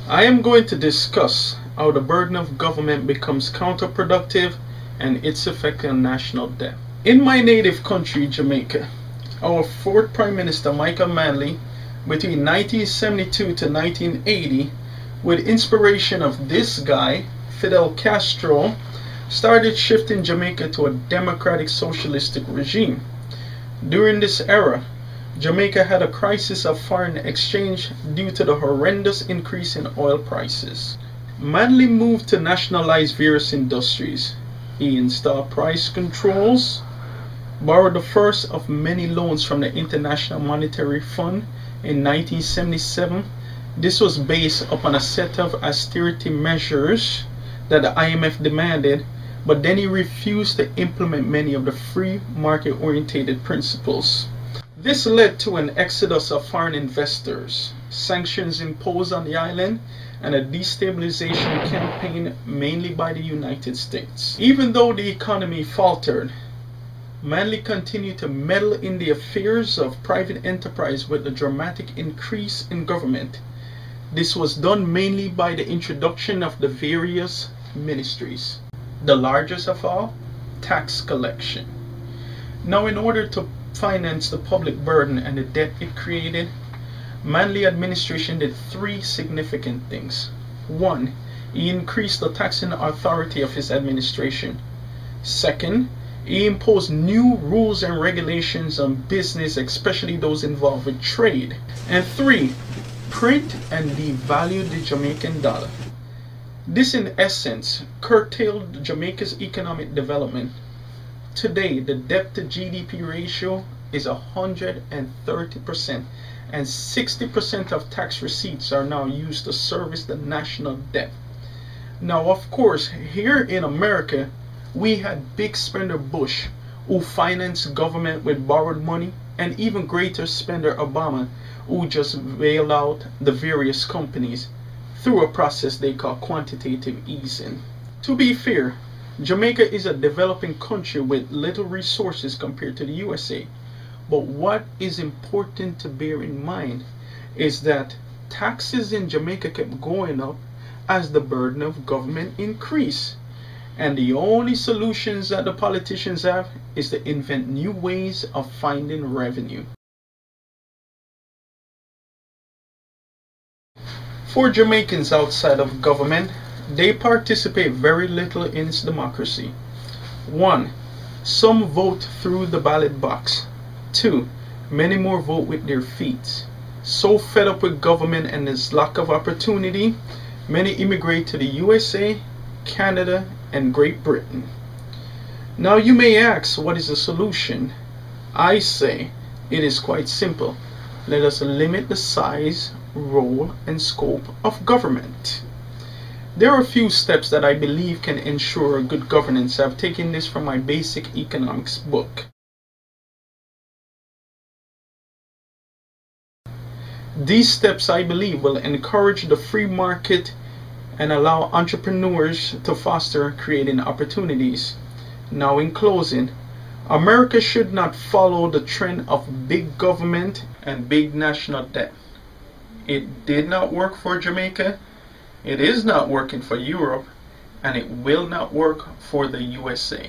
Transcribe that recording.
I am going to discuss how the burden of government becomes counterproductive and its effect on national debt. In my native country, Jamaica, our fourth Prime Minister, Michael Manley, between 1972 to 1980, with inspiration of this guy, Fidel Castro, started shifting Jamaica to a democratic socialistic regime. During this era, Jamaica had a crisis of foreign exchange due to the horrendous increase in oil prices. Manley moved to nationalize various industries. He installed price controls, borrowed the first of many loans from the International Monetary Fund in 1977. This was based upon a set of austerity measures that the IMF demanded, but then he refused to implement many of the free market-oriented principles. This led to an exodus of foreign investors, sanctions imposed on the island, and a destabilization campaign mainly by the United States. Even though the economy faltered, Manley continued to meddle in the affairs of private enterprise with a dramatic increase in government. This was done mainly by the introduction of the various ministries. The largest of all, tax collection. Now, in order to finance the public burden and the debt it created, Manley administration did three significant things. One, he increased the taxing authority of his administration. Second, he imposed new rules and regulations on business, especially those involved with trade. And three, print and devalue the Jamaican dollar. This, in essence, curtailed Jamaica's economic development. Today, the debt to GDP ratio is 130%, and 60% of tax receipts are now used to service the national debt. Now, of course, here in America, we had big spender Bush, who financed government with borrowed money, and even greater spender Obama, who just bailed out the various companies through a process they call quantitative easing. To be fair, Jamaica is a developing country with little resources compared to the USA. But what is important to bear in mind is that taxes in Jamaica kept going up as the burden of government increased. And the only solutions that the politicians have is to invent new ways of finding revenue. For Jamaicans outside of government, they participate very little in its democracy. 1. Some vote through the ballot box. 2. Many more vote with their feet. So fed up with government and its lack of opportunity, many immigrate to the USA, Canada, and Great Britain. Now you may ask, what is the solution? I say it is quite simple. Let us limit the size, role, and scope of government. There are a few steps that I believe can ensure good governance. I've taken this from my basic economics book. These steps, I believe, will encourage the free market and allow entrepreneurs to foster creating opportunities. Now, in closing, America should not follow the trend of big government and big national debt. It did not work for Jamaica, it is not working for Europe, and it will not work for the USA.